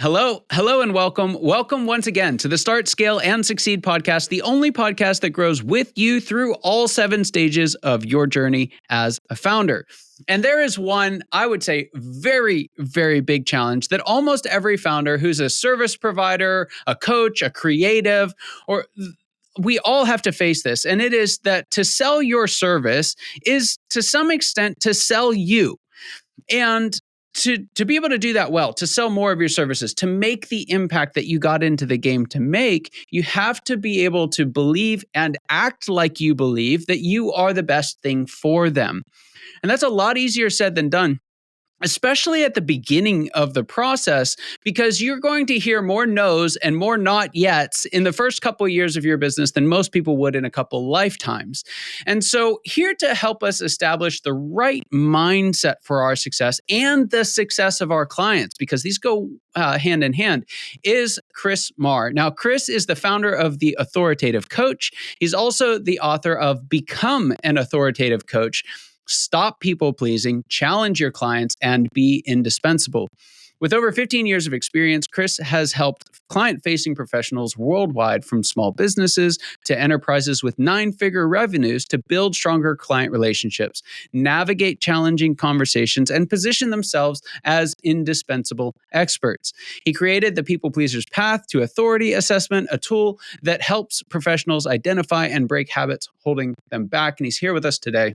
Hello, and welcome. Welcome once again to the Start, Scale, and Succeed podcast, the only podcast that grows with you through all 7 stages of your journey as a founder. And there is one, I would say, very, very big challenge that almost every founder who's a service provider, a coach, a creative, or we all have to face this. And it is that to sell your service is to some extent to sell you. And to be able to do that well, to sell more of your services, to make the impact that you got into the game to make, you have to be able to believe and act like you believe that you are the best thing for them. And that's a lot easier said than done, especially at the beginning of the process, because you're going to hear more no's and more not yets in the first couple of years of your business than most people would in a couple lifetimes. And so here to help us establish the right mindset for our success and the success of our clients, because these go hand in hand, is Chris Marr. Now, Chris is the founder of the Authoritative Coach. He's also the author of Become an Authoritative Coach. Stop people pleasing, challenge your clients, and be indispensable. With over 15 years of experience, Chris has helped client-facing professionals worldwide, from small businesses to enterprises with 9-figure revenues, to build stronger client relationships, navigate challenging conversations, and position themselves as indispensable experts. He created the People Pleaser's Path to Authority Assessment, a tool that helps professionals identify and break habits holding them back. And he's here with us today.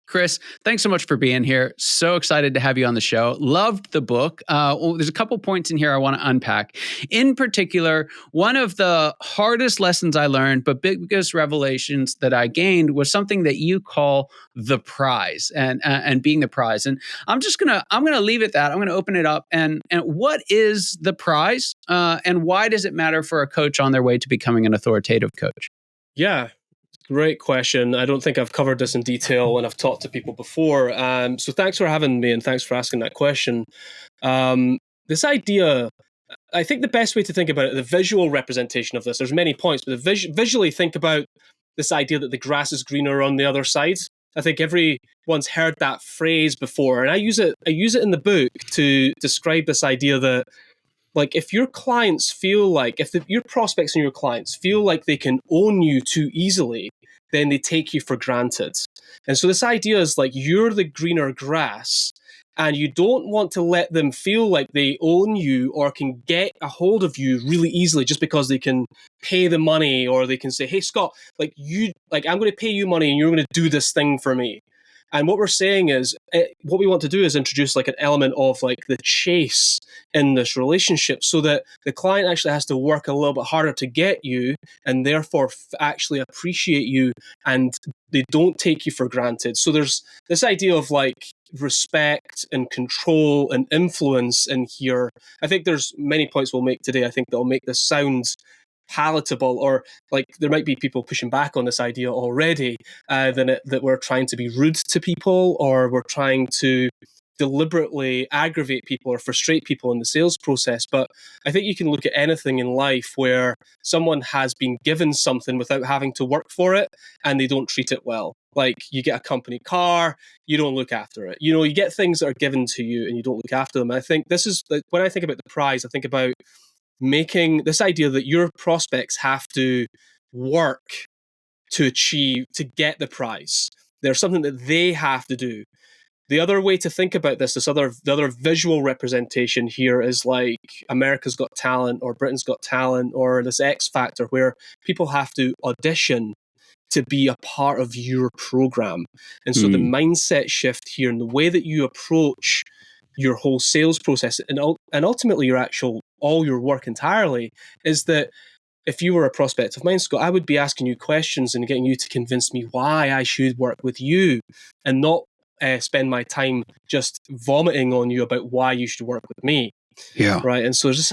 Chris, thanks so much for being here. So excited to have you on the show. Loved the book. There's a couple points in here I want to unpack. In particular, one of the hardest lessons I learned, but biggest revelations that I gained, was something that you call the prize and being the prize. And I'm gonna leave it at that. I'm gonna open it up. And what is the prize? And why does it matter for a coach on their way to becoming an authoritative coach? Yeah. Great question. I don't think I've covered this in detail when I've talked to people before. So thanks for having me and thanks for asking that question. This idea, I think the best way to think about it, the visual representation of this, there's many points, but visually think about this idea that the grass is greener on the other side. I think everyone's heard that phrase before, and I use it in the book to describe this idea that, like, if your clients feel like, your prospects and your clients feel like they can own you too easily, then they take you for granted. And so this idea is like, you're the greener grass, and you don't want to let them feel like they own you or can get a hold of you really easily just because they can pay the money, or they can say, hey, Scott, I'm going to pay you money and you're going to do this thing for me. And what we're saying is, what we want to do is introduce like an element of like the chase in this relationship, so that the client actually has to work a little bit harder to get you, and therefore actually appreciate you, and they don't take you for granted. So there's this idea of like respect and control and influence in here. I think there's many points we'll make today, I think, that'll make this sound palatable, or like there might be people pushing back on this idea already, that we're trying to be rude to people, or we're trying to deliberately aggravate people or frustrate people in the sales process. But I think you can look at anything in life where someone has been given something without having to work for it, and they don't treat it well. Like, you get a company car, you don't look after it. You get things that are given to you and you don't look after them. And I think this is, like, when I think about the prize, I think about making this idea that your prospects have to work to get the prize. There's something that they have to do. The other way to think about this, the other visual representation here is like America's Got Talent or Britain's Got Talent, or this X Factor, where people have to audition to be a part of your program. And so the mindset shift here and the way that you approach your whole sales process and ultimately all your work entirely, is that if you were a prospect of mine, Scott, I would be asking you questions and getting you to convince me why I should work with you, and not spend my time just vomiting on you about why you should work with me. Yeah. Right. And so there's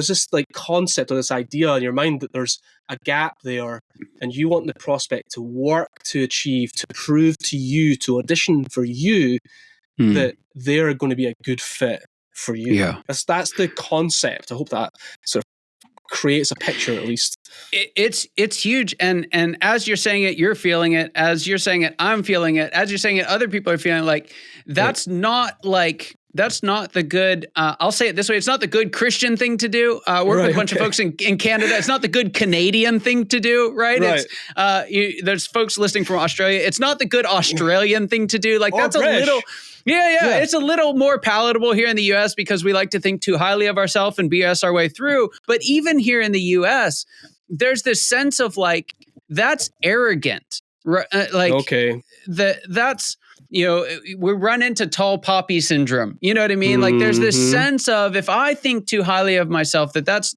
this like concept or this idea in your mind that there's a gap there, and you want the prospect to work to achieve, to prove to you, to audition for you, that they're going to be a good fit for you. Yeah. That's the concept. I hope that sort of creates a picture, at least. It's huge. And as you're saying it, you're feeling it. As you're saying it, I'm feeling it. As you're saying it, other people are feeling it. Like, that's not like that's not the good, I'll say it this way. It's not the good Christian thing to do. Work with a bunch of folks in Canada. It's not the good Canadian thing to do, right? There's folks listening from Australia. It's not the good Australian thing to do. Like, that's British. A little, yeah. It's a little more palatable here in the US because we like to think too highly of ourselves and BS our way through. But even here in the US, there's this sense of like, that's arrogant. Right? That's, we run into tall poppy syndrome. You know what I mean? Like, there's this sense of, if I think too highly of myself, that's,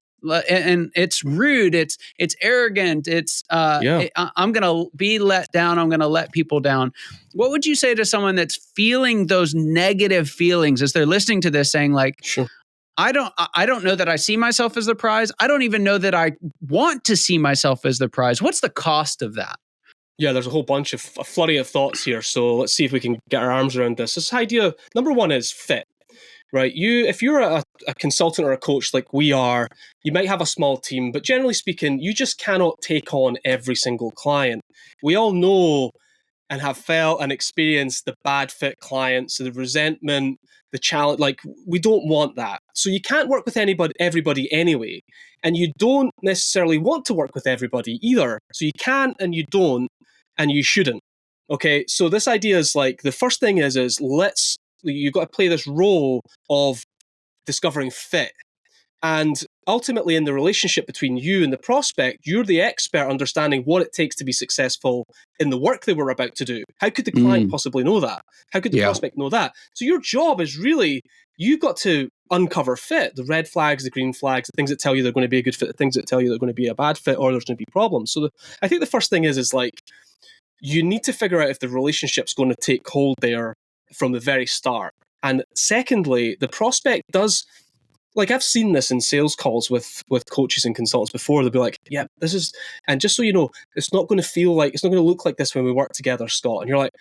and it's rude, it's arrogant, I'm going to be let down. I'm going to let people down. What would you say to someone that's feeling those negative feelings as they're listening to this, saying like, sure, I don't know that I see myself as the prize. I don't even know that I want to see myself as the prize. What's the cost of that? Yeah, there's a whole bunch of a flurry of thoughts here. So let's see if we can get our arms around this. This idea, number one, is fit, right? If you're a consultant or a coach like we are, you might have a small team, but generally speaking, you just cannot take on every single client. We all know and have felt and experienced the bad fit clients, the resentment, the challenge. Like, we don't want that. So you can't work with everybody anyway. And you don't necessarily want to work with everybody either. So you can and you don't, and you shouldn't. Okay, so this idea is like, the first thing is you've got to play this role of discovering fit. And ultimately, in the relationship between you and the prospect, you're the expert understanding what it takes to be successful in the work that we're about to do. How could the client possibly know that? How could the prospect know that? So your job is really, you've got to uncover fit, the red flags, the green flags, the things that tell you they're going to be a good fit, the things that tell you they're going to be a bad fit, or there's going to be problems. So I think the first thing is like, you need to figure out if the relationship's going to take hold there from the very start. And secondly, the prospect does, like, I've seen this in sales calls with coaches and consultants before. They'll be like, yeah, this is, and just so you know, it's not going to look like this when we work together, Scott. And you're like,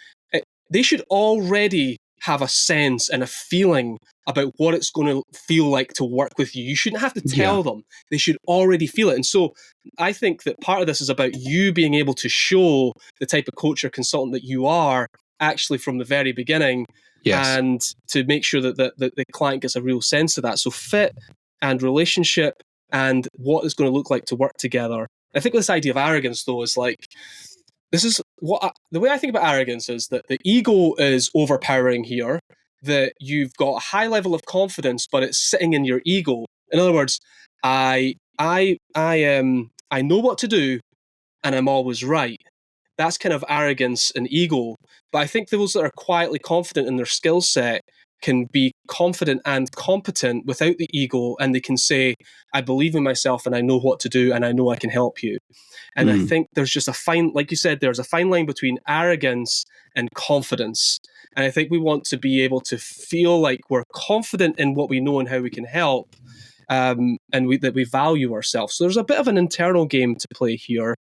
they should already have a sense and a feeling about what it's going to feel like to work with you. You shouldn't have to tell them. They should already feel it. And so I think that part of this is about you being able to show the type of coach or consultant that you are actually from the very beginning. Yes. And to make sure that the client gets a real sense of that. So fit and relationship and what it's going to look like to work together. I think this idea of arrogance, though, is like, this is the way I think about arrogance is that the ego is overpowering here, that you've got a high level of confidence, but it's sitting in your ego. In other words, I know what to do and I'm always right. That's kind of arrogance and ego. But I think those that are quietly confident in their skill set can be confident and competent without the ego, and they can say, I believe in myself and I know what to do and I know I can help you. And I think there's just a fine, like you said, there's a fine line between arrogance and confidence. And I think we want to be able to feel like we're confident in what we know and how we can help, and that we value ourselves. So there's a bit of an internal game to play here.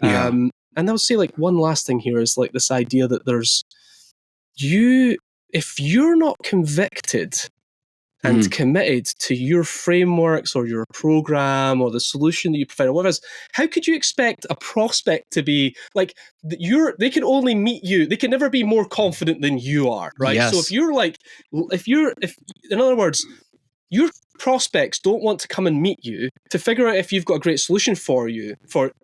Yeah. And I would say, like, one last thing here is like this idea that if you're not convicted and committed to your frameworks or your program or the solution that you provide or whatever it is, how could you expect a prospect to be like, they can only meet you, they can never be more confident than you are, right? Yes. So if in other words, your prospects don't want to come and meet you to figure out if you've got a great solution for you,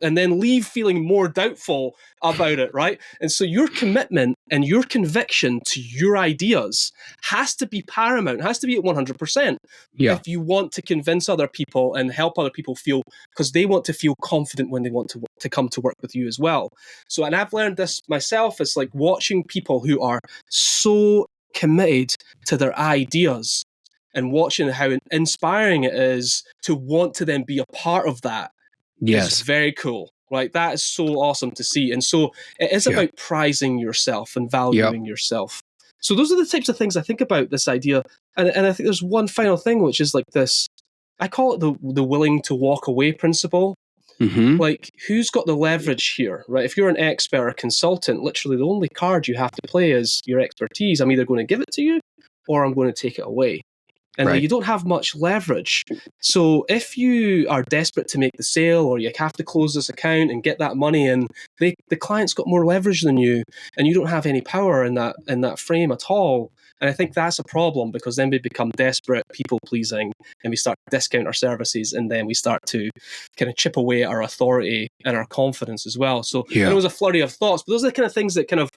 and then leave feeling more doubtful about it, right? And so your commitment and your conviction to your ideas has to be paramount, has to be at 100%. Yeah. If you want to convince other people and help other people feel, because they want to feel confident when they want to come to work with you as well. So, and I've learned this myself, it's like watching people who are so committed to their ideas and watching how inspiring it is to want to then be a part of that. Yes. Is very cool, right? That is so awesome to see. And so it is about prizing yourself and valuing yourself. So those are the types of things I think about this idea. And I think there's one final thing, which is like this, I call it the willing to walk away principle. Like, who's got the leverage here, right? If you're an expert or consultant, literally the only card you have to play is your expertise. I'm either going to give it to you or I'm going to take it away. And you don't have much leverage. So if you are desperate to make the sale, or you have to close this account and get that money in, the client's got more leverage than you, and you don't have any power in that frame at all. And I think that's a problem, because then we become desperate, people-pleasing, and we start to discount our services, and then we start to kind of chip away at our authority and our confidence as well. So I know it was a flurry of thoughts, but those are the kind of things that kind of,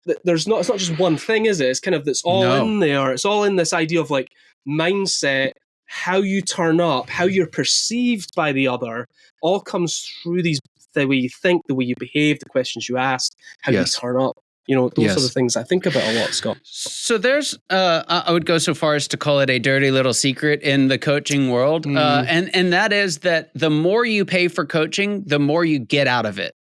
it's not just one thing, is it? It's kind of, it's all in there. It's all in this idea of like mindset, how you turn up, how you're perceived by the other, all comes through these, the way you think, the way you behave, the questions you ask, how you turn up. You know, those are the things I think about a lot, Scott. So there's, I would go so far as to call it a dirty little secret in the coaching world. And that is that the more you pay for coaching, the more you get out of it.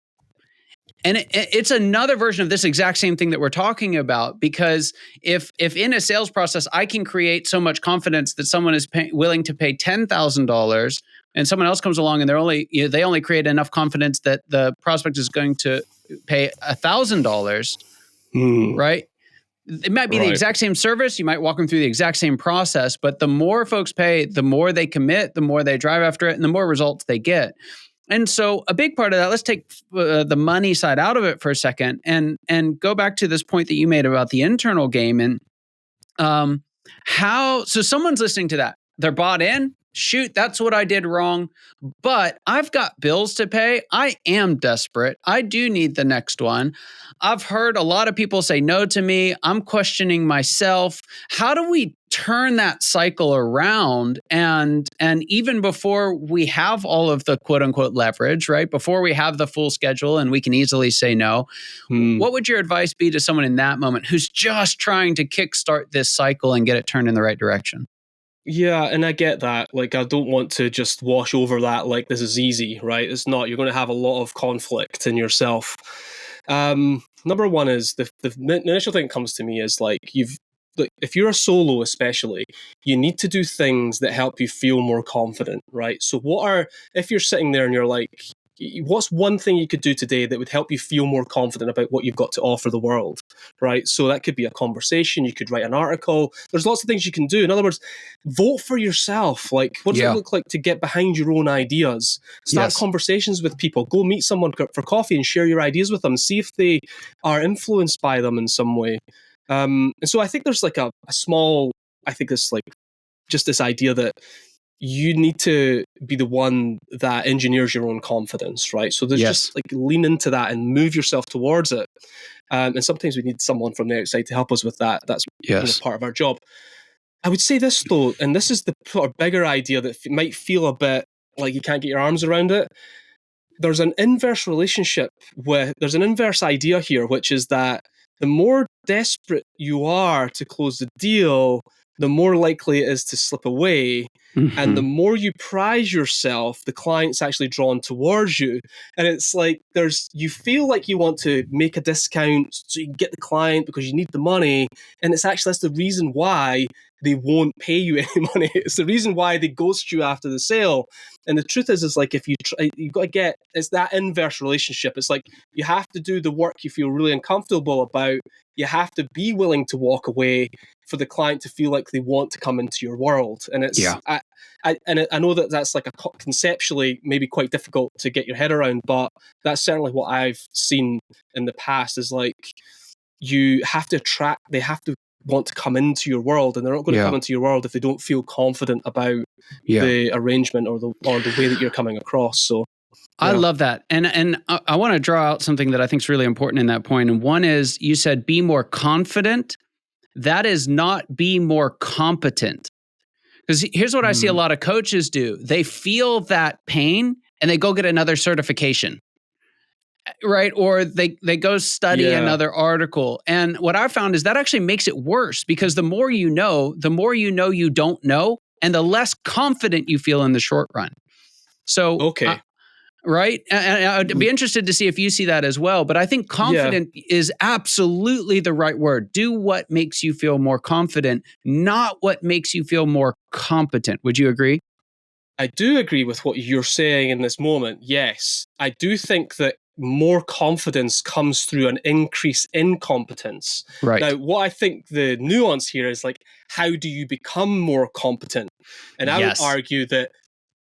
And it's another version of this exact same thing that we're talking about, because if in a sales process, I can create so much confidence that someone is willing to pay $10,000, and someone else comes along and they only create enough confidence that the prospect is going to pay $1,000, right? It might be the exact same service. You might walk them through the exact same process, but the more folks pay, the more they commit, the more they drive after it, and the more results they get. And so a big part of that, let's take the money side out of it for a second and go back to this point that you made about the internal game. And so someone's listening to that. They're bought in. Shoot, that's what I did wrong. But I've got bills to pay. I am desperate. I do need the next one. I've heard a lot of people say no to me. I'm questioning myself. How do we turn that cycle around? And even before we have all of the quote unquote leverage, right? Before we have the full schedule and we can easily say no, what would your advice be to someone in that moment who's just trying to kickstart this cycle and get it turned in the right direction? Yeah, and I get that. Like, I don't want to just wash over that like this is easy, right? It's not. You're going to have a lot of conflict in yourself. Number one is the initial thing that comes to me is like, if you're a solo especially, you need to do things that help you feel more confident, right? So if you're sitting there and you're like, what's one thing you could do today that would help you feel more confident about what you've got to offer the world, right? So that could be a conversation. You could write an article. There's lots of things you can do. In other words, vote for yourself. Like, what does it look like to get behind your own ideas? Start conversations with people. Go meet someone for coffee and share your ideas with them. See if they are influenced by them in some way. And so I think there's like this idea that you need to be the one that engineers your own confidence, right? So there's just like lean into that and move yourself towards it. And sometimes we need someone from the outside to help us with that. That's part of our job. I would say this though, and this is the sort of bigger idea that might feel a bit like you can't get your arms around it. There's an inverse idea here, which is that the more desperate you are to close the deal, the more likely it is to slip away. And the more you prize yourself, the client's actually drawn towards you. And it's like you feel like you want to make a discount so you can get the client because you need the money. And that's the reason why they won't pay you any money. It's the reason why they ghost you after the sale. And the truth is like, if you've got to get, it's that inverse relationship. It's like, you have to do the work you feel really uncomfortable about. You have to be willing to walk away for the client to feel like they want to come into your world. And it's, I know that's like conceptually maybe quite difficult to get your head around, but that's certainly what I've seen in the past is like, they have to want to come into your world, and they're not going to come into your world if they don't feel confident about the arrangement or the way that you're coming across. So I love that. And I want to draw out something that I think is really important in that point. And one is, you said be more confident. That is not be more competent. Because here's what I see a lot of coaches do. They feel that pain and they go get another certification, right? Or they go study another article. And what I found is that actually makes it worse, because the more you know you don't know, and the less confident you feel in the short run. So, right? And I'd be interested to see if you see that as well. But I think confident is absolutely the right word. Do what makes you feel more confident, not what makes you feel more competent. Would you agree? I do agree with what you're saying in this moment. Yes. I do think that more confidence comes through an increase in competence. Right. Now, what I think the nuance here is like, how do you become more competent? And I would argue that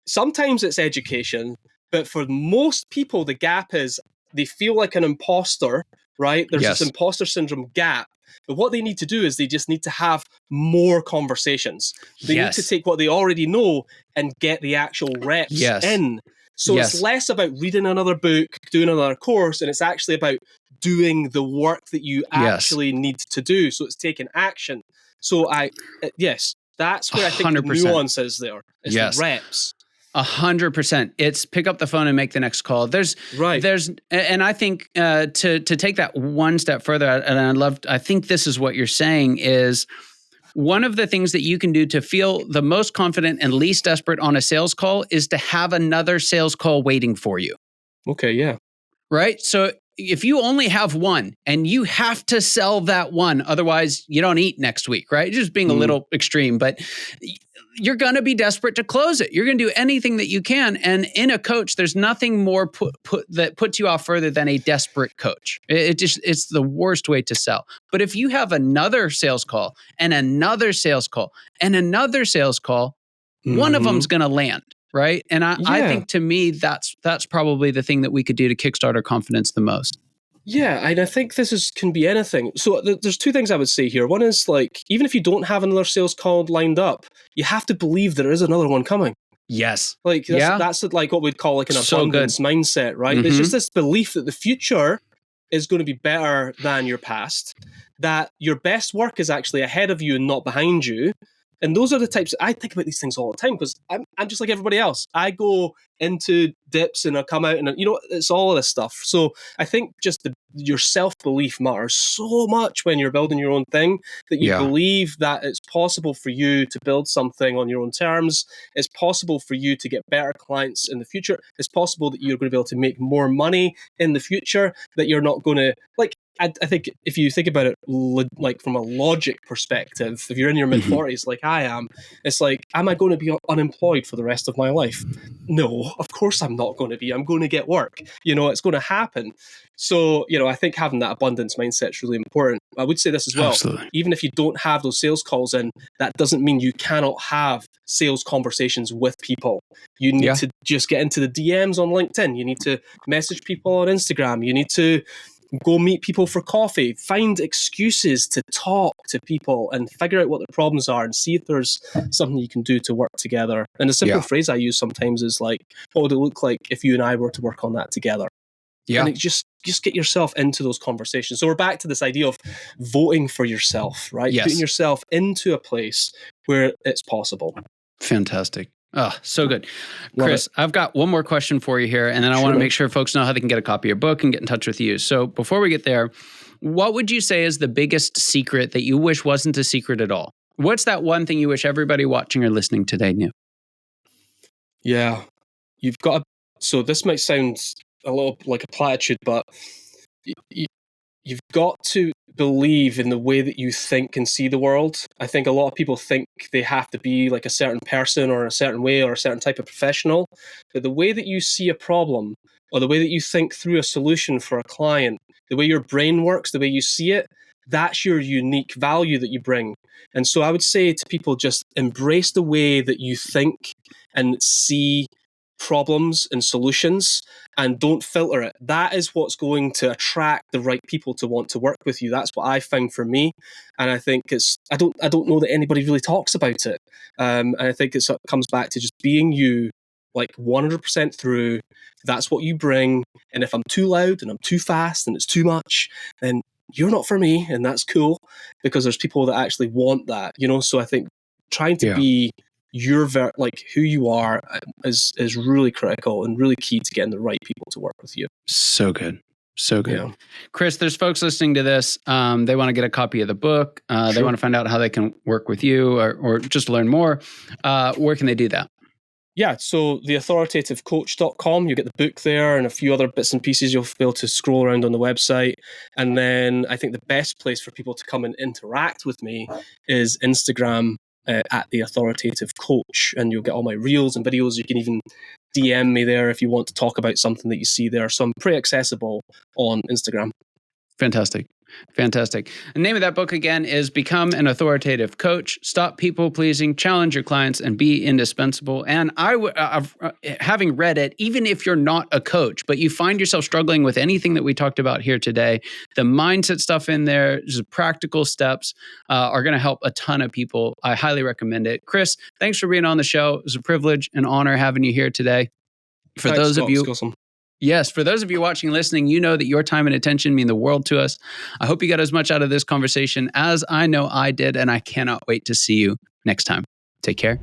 sometimes it's education, but for most people, the gap is they feel like an imposter, right? There's this imposter syndrome gap. But what they need to do is they just need to have more conversations. They need to take what they already know and get the actual reps in. So it's less about reading another book, doing another course, and it's actually about doing the work that you actually need to do. So it's taking action. So that's where I think the nuance is there. It's the reps. 100%. It's pick up the phone and make the next call. And I think to take that one step further, and I think this is what you're saying is one of the things that you can do to feel the most confident and least desperate on a sales call is to have another sales call waiting for you. Okay, yeah. Right? So if you only have one and you have to sell that one, otherwise you don't eat next week, right? Just being a little extreme, but you're going to be desperate to close it. You're going to do anything that you can. And in a coach, there's nothing more that puts you off further than a desperate coach. It's the worst way to sell. But if you have another sales call and another sales call and another sales call, one of them's going to land. Right. And I think to me, that's probably the thing that we could do to kickstart our confidence the most. Yeah, and I think can be anything. So there's two things I would say here. One is like, even if you don't have another sales call lined up, you have to believe there is another one coming. Yes. Like that's like what we'd call like an abundance mindset, right? It's just this belief that the future is going to be better than your past, that your best work is actually ahead of you and not behind you. And those are the types, I think about these things all the time because I'm just like everybody else. I go into dips and I come out and, it's all of this stuff. So I think just your self-belief matters so much when you're building your own thing, that you believe that it's possible for you to build something on your own terms. It's possible for you to get better clients in the future. It's possible that you're going to be able to make more money in the future, that you're not going to, like, I think if you think about it like from a logic perspective, if you're in your mid-40s like I am, it's like, am I going to be unemployed for the rest of my life? No, of course I'm not going to be. I'm going to get work. It's going to happen. So, I think having that abundance mindset is really important. I would say this as well. Absolutely. Even if you don't have those sales calls in, that doesn't mean you cannot have sales conversations with people. You need to just get into the DMs on LinkedIn. You need to message people on Instagram. You need to go meet people for coffee, find excuses to talk to people and figure out what their problems are and see if there's something you can do to work together. And a simple phrase I use sometimes is like, what would it look like if you and I were to work on that together? Yeah. And just get yourself into those conversations. So we're back to this idea of voting for yourself, right? Yes. Putting yourself into a place where it's possible. Fantastic. Oh, so good. Chris, I've got one more question for you here, and then I want to make sure folks know how they can get a copy of your book and get in touch with you. So before we get there, what would you say is the biggest secret that you wish wasn't a secret at all? What's that one thing you wish everybody watching or listening today knew? Yeah, you've got to, so this might sound a little like a platitude, but you've got to believe in the way that you think and see the world. I think a lot of people think they have to be like a certain person or a certain way or a certain type of professional. But the way that you see a problem or the way that you think through a solution for a client, the way your brain works, the way you see it, that's your unique value that you bring. And so I would say to people, just embrace the way that you think and see problems and solutions, and don't filter it. That is what's going to attract the right people to want to work with you. That's what I found for me, and I think I don't know that anybody really talks about it. And I think it comes back to just being you, like 100% through. That's what you bring. And if I'm too loud and I'm too fast and it's too much, then you're not for me, and that's cool, because there's people that actually want that. So I think trying to be like who you are is really critical and really key to getting the right people to work with you. So good. Yeah. Chris, there's folks listening to this. They want to get a copy of the book. They want to find out how they can work with you or just learn more. Where can they do that? Yeah, so theauthoritativecoach.com, you get the book there and a few other bits and pieces you'll be able to scroll around on the website. And then I think the best place for people to come and interact with me is Instagram at the Authoritative Coach. And you'll get all my reels and videos. You can even DM me there if you want to talk about something that you see there. So I'm pretty accessible on Instagram. Fantastic. Fantastic. The name of that book again is Become an Authoritative Coach, Stop People Pleasing, Challenge Your Clients, and Be Indispensable. And having read it, even if you're not a coach, but you find yourself struggling with anything that we talked about here today, the mindset stuff in there, just practical steps are going to help a ton of people. I highly recommend it. Chris, thanks for being on the show. It was a privilege and honor having you here today. For Thanks, those Scott. of you, Awesome. yes, for those of you watching and listening, you know that your time and attention mean the world to us. I hope you got as much out of this conversation as I know I did, and I cannot wait to see you next time. Take care.